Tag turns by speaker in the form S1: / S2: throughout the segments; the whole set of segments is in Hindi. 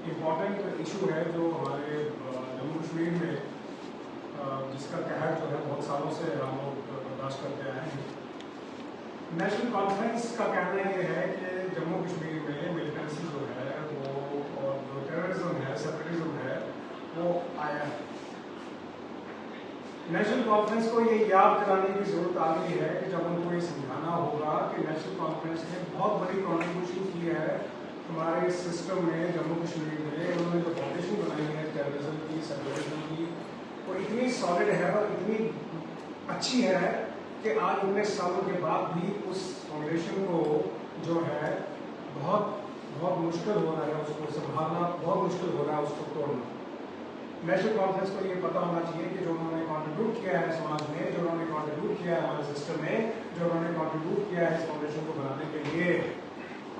S1: इम्पॉर्टेंट इशू है जो हमारे जम्मू कश्मीर में जिसका कहर जो है बहुत सालों से हम लोग बर्दाश्त करते आए हैं। नेशनल कॉन्फ्रेंस का कहना ये है कि जम्मू कश्मीर में मिलिटेंसी जो है वो और जो टेररिज्म है, सेपरेटिज्म है, वो आया है। नेशनल कॉन्फ्रेंस को ये याद कराने की जरूरत आ गई है कि जब उनको ये समझाना होगा कि नेशनल कॉन्फ्रेंस ने बहुत बड़ी कॉन्ट्रीब्यूशन की है हमारे सिस्टम में, जम्मू कश्मीर में। उन्होंने जो फाउंडेशन बनाई है टेररिज्म की, सेपरेटिज्म की, वो इतनी सॉलिड है और इतनी अच्छी है कि आज इतने सालों के बाद भी उस फाउंडेशन को जो है बहुत बहुत मुश्किल हो रहा है, उसको संभालना बहुत मुश्किल हो रहा है, उसको तोड़ना। नेशनल कॉन्फ्रेंस को ये पता होना चाहिए कि जो उन्होंने कंट्रीब्यूट किया है समाज में, जो उन्होंने कंट्रीब्यूट किया है हमारे सिस्टम में, जो उन्होंने कंट्रीब्यूट किया है इस फाउंडेशन को बनाने के लिए,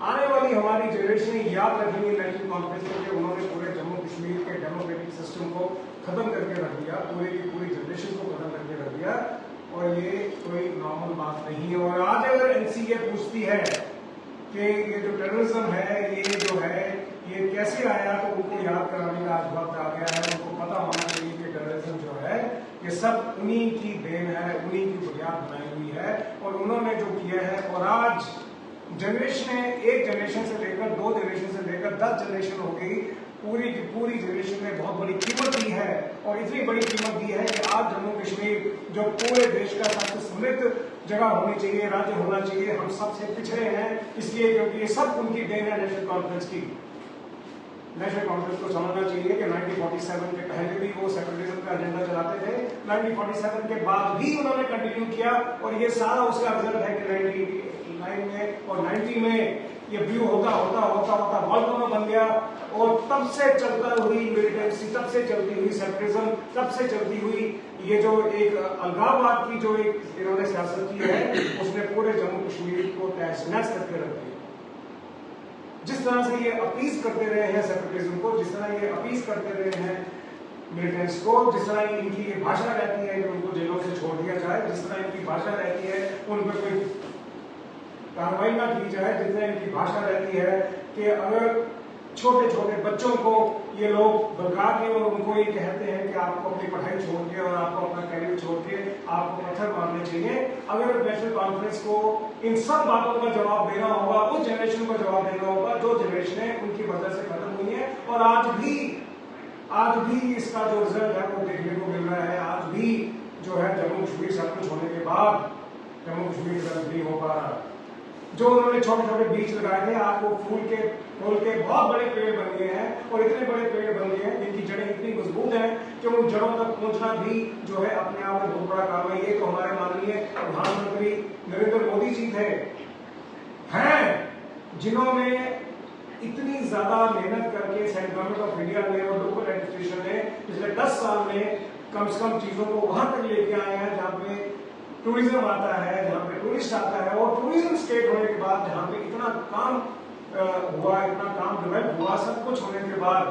S1: आने वाली हमारी जनरेशन याद रखेंगे नेशनल कॉन्फ्रेंस को कि उन्होंने पूरे जम्मू कश्मीर के डेमोक्रेटिक सिस्टम को खत्म करके रख दिया, पूरे की पूरी जनरेशन को खत्म करके रख दिया। और ये कोई नॉर्मल बात नहीं है। और आज अगर एनसी ये पूछती है कि ये जो टेररिज्म है ये जो है ये कैसे आया, तो उनको याद कराने का आज वक्त आ गया है। उनको पता होना चाहिए कि टेररिज्म जो है ये सब उन्हीं की देन है, उन्हीं की बुनियाद बनाई हुई है और उन्होंने जो किया है। और आज जनरेशन है, एक जनरेशन से लेकर 2 जनरेशन से लेकर 10 जनरेशन हो गई, पूरी की पूरी जनरेशन ने बहुत बड़ी कीमत दी है। और इतनी बड़ी कीमत दी है कि आज जम्मू कश्मीर जो पूरे देश का सबसे समृद्ध जगह होनी चाहिए, राज्य होना चाहिए, हम सबसे पिछड़े हैं इसलिए क्योंकि ये सब उनकी देन है नेशनल कॉन्फ्रेंस की। नेशनल कॉन्फ्रेंस को समझना चाहिए कि 1947 के पहले भी वो सेपरेटिज्म का एजेंडा चलाते थे, 1947 के बाद भी उन्होंने कंटिन्यू किया। और ये सारा उसका रिजल्ट है कि 1989 में और 90 में ये व्यू होता होता होता होता वॉल्कोनो बन गया। और तब से चलता हुई मिलिटेंसी, तब से चलती हुई सेपरेटिज्म, तब से चलती हुई ये जो एक अलगाववाद की जो एक इन्होंने सियासत की है, उसने पूरे जम्मू कश्मीर को तहस नहस करके रख दिया। जिस तरह से ये अपीज करते रहे हैं सेपरेटिज्म को, जिस तरह ये अपीज करते रहे हैं मिलिटेंट्स को, जिस तरह इनकी ये भाषा रहती है कि उनको जेलों से छोड़ दिया जाए, जिस तरह इनकी भाषा रहती है उन पर कोई कार्रवाई ना की जाए, जिस तरह इनकी भाषा रहती है कि अगर छोटे छोटे बच्चों को ये लोग भगा के और उनको ये कहते हैं कि आपको अपनी पढ़ाई छोड़ के और आपको अपना कैरियर छोड़ के आपको पत्थर मारने चाहिए। अगर नेशनल कॉन्फ्रेंस को इन सब बातों का जवाब देना होगा, उस जनरेशन को जवाब देना होगा जो जनरेशनें उनकी वजह से खत्म हुई है। और आज भी इसका जो रिजल्ट है वो देखने को मिल रहा है। आज भी जो है जम्मू कश्मीर सब कुछ होने के बाद जम्मू कश्मीर डेवलप नहीं हो पा रहा। जो उन्होंने छोटे छोटे बीज लगाए थे आज वो फूल के बहुत बड़े पेड़ बन गए हैं। और इतने बड़े पेड़ बन गए हैं जिनकी जड़ें इतनी मजबूत हैं कि उन जड़ों तक पहुंचना भी जो है अपने आप में बहुत बड़ा काम है। ये तो हमारे माननीय प्रधानमंत्री नरेंद्र मोदी जी थे हैं जिन्होंने इतनी ज्यादा मेहनत करके सेंट्रल गवर्नमेंट ऑफ इंडिया ने और लोकल एडमिनिस्ट्रेशन ने पिछले 10 साल में कम से कम चीजों को वहां तक लेके आए हैं जहां पे टूरिज्म आता है, जहाँ पे टूरिस्ट आता है। और टूरिज्म स्टेट होने के बाद जहाँ पे इतना काम हुआ, इतना काम डेवलप हुआ, सब कुछ होने के बाद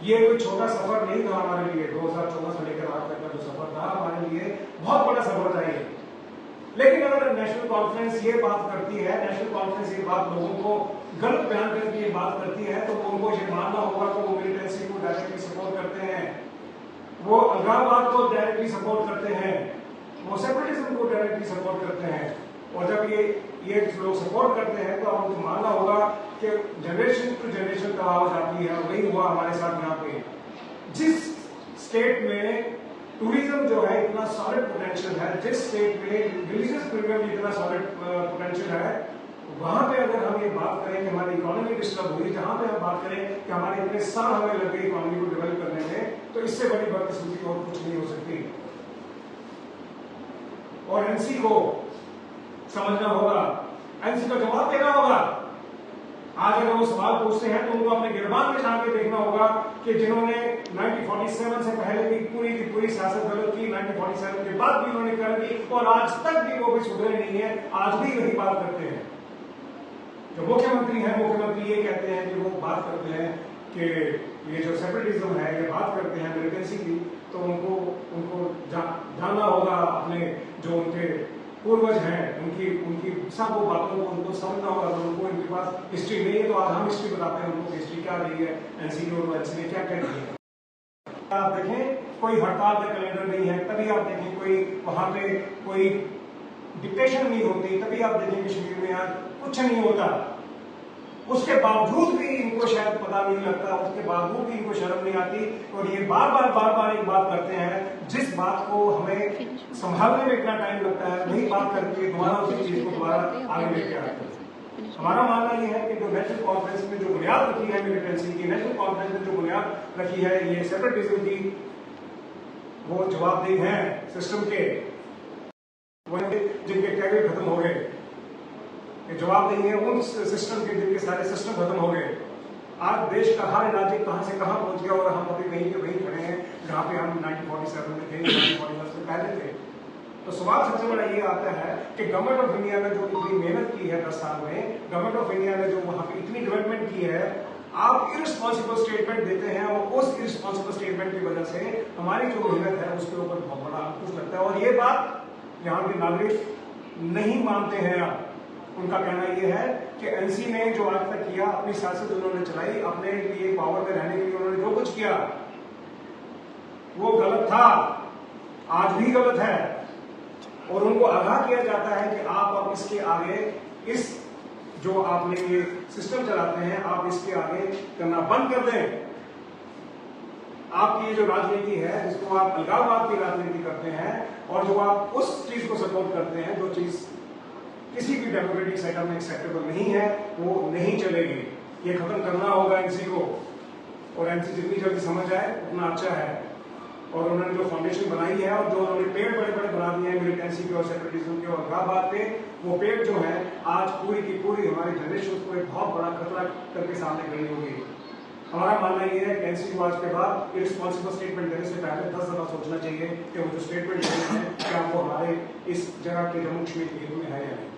S1: ये कोई छोटा सफर नहीं था हमारे लिए। 2014 से लेकर आज तक का जो सफर था हमारे लिए बहुत बड़ा सफर था ये। लेकिन अगर नेशनल कॉन्फ्रेंस ये बात करती है, नेशनल कॉन्फ्रेंस ये बात लोगों को गलत बयान करके ये बात करती है, तो उनको ये मानना होगा कि वो मिलिटेंसी को डायरेक्टली सपोर्ट करते हैं, वो अलगाववाद को डायरेक्टली सपोर्ट करते हैं, वो सेपरेटिज्म को डायरेक्टली सपोर्ट करते हैं। और जब ये लोग सपोर्ट करते हैं तो हमको मानना होगा कि जनरेशन टू जनरेशन तबाह हो जाती है। वही हुआ हमारे साथ यहाँ पे। जिस स्टेट में टूरिज्म जो है इतना सॉलिड पोटेंशियल है, जिस स्टेट में रिलीजियस प्रीमियम इतना सॉलिड पोटेंशियल है, वहां पे अगर हम ये बात करें कि हमारी इकोनॉमी डिस्टर्ब हुई, जहां पे हम बात करें कि हमारे इतने साल हमें लगे इकोनॉमी को डेवलप करने में, तो इससे बड़ी बदकिस्मती और कुछ नहीं हो सकती। और एनसी को समझना होगा, एनसी का जवाब देना होगा। आज अगर वो सवाल पूछते हैं तो उनको अपने गिरबान में झांक के देखना होगा कि जिन्होंने 1947 से पहले भी पूरी की पूरी सियासत गलत की, 1947 के बाद भी उन्होंने कर दी और आज तक भी वो भी सुधरे नहीं है, आज भी वही बात करते हैं। जो मुख्यमंत्री है, मुख्यमंत्री ये कहते हैं कि वो बात करते हैं कि ये जो सेपरेटिज्म है ये बात करते हैं मिलिटेंसी की, तो उनको जानना होगा अपने जो उनके पूर्वज हैं, उनकी उनकी सब वो बातों को उनको समझना होगा। तो उनको इनके पास हिस्ट्री नहीं है, तो आज हम हिस्ट्री बताते हैं उनको हिस्ट्री क्या रही है, एनसी और एनसी ने क्या क्या किया है। आप देखें कोई हड़ताल का कैलेंडर नहीं है, तभी आप देखें कोई वहां पे कोई डिक्टेशन नहीं होती, तभी आप देखें कश्मीर में आज कुछ नहीं होता। उसके बावजूद भी इनको शायद पता नहीं लगता, उसके बावजूद भी इनको शर्म नहीं आती, और ये बार बार एक बात करते हैं जिस बात को हमें संभालने में इतना टाइम लगता है, वही बात करके दोबारा उसी चीज को दोबारा आगे लेके आते हैं। हमारा मानना ये है कि जो नेशनल कॉन्फ्रेंस में जो बुनियाद रखी है मिलिटेंसी की, नेशनल कॉन्फ्रेंस में जो बुनियाद रखी है ये सेपरेटिज्म की, वो जवाबदेह है सिस्टम के, जिनके कैरियर खत्म हो गए, जवाब नहीं है उन सिस्टम के जिनके सारे सिस्टम खत्म हो गए। आज देश का हर राज्य कहां से कहां पहुंच गया, और हम अभी वहीं के वहीं खड़े हैं जहां पे हम 1947 में थे, 1941 से पहले थे। तो सवाल सबसे बड़ा ये आता है कि गवर्नमेंट ऑफ इंडिया ने जो इतनी मेहनत की है 10 साल में, गवर्नमेंट ऑफ इंडिया ने जो वहां पे इतनी डेवलपमेंट की है, आप इररिस्पॉन्सिबल स्टेटमेंट देते हैं, और उस इररिस्पॉन्सिबल स्टेटमेंट की वजह से हमारी जो मेहनत है उसके ऊपर बहुत बड़ा अंकुश लगता है। और ये बात यहाँ के नागरिक नहीं मानते हैं। अब उनका कहना यह है कि एनसी ने जो आज तक किया, अपनी सियासत उन्होंने चलाई, अपने लिए पावर में रहने के लिए उन्होंने जो कुछ किया वो गलत था, आज भी गलत है, और उनको आगाह किया जाता है कि आप अब इसके आगे इस जो आपने ये सिस्टम चलाते हैं, आप इसके आगे करना बंद कर दें। आपकी ये जो राजनीति है जिसको आप अलगाववाद की राजनीति करते हैं, और जो आप उस चीज को सपोर्ट करते हैं जो चीज किसी भी डेमोक्रेटिक सेटअप में एक्सेप्टेबल नहीं है, वो नहीं चलेगी। ये खत्म करना होगा एनसी को, और एनसी जितनी जल्दी समझ आए उतना अच्छा है। और उन्होंने जो फाउंडेशन बनाई है और जो उन्होंने पेड़ बड़े बड़े बना दिए हैं मिलिटेंसी के और सेपरेटिज्म के और अलगाववाद पे, वो पेड़ जो है आज पूरी की पूरी हमारी जनरेशन को एक बहुत बड़ा खतरा करके सामने खड़ी होगी। हमारा मानना ये है कि एनसी को आज के बाद इररिस्पॉन्सिबल स्टेटमेंट देने से पहले 10 दफा सोचना चाहिए कि वो जो स्टेटमेंट देते हैं क्या वो हमारे इस जगह के जम्मू कश्मीर के हित में है या नहीं।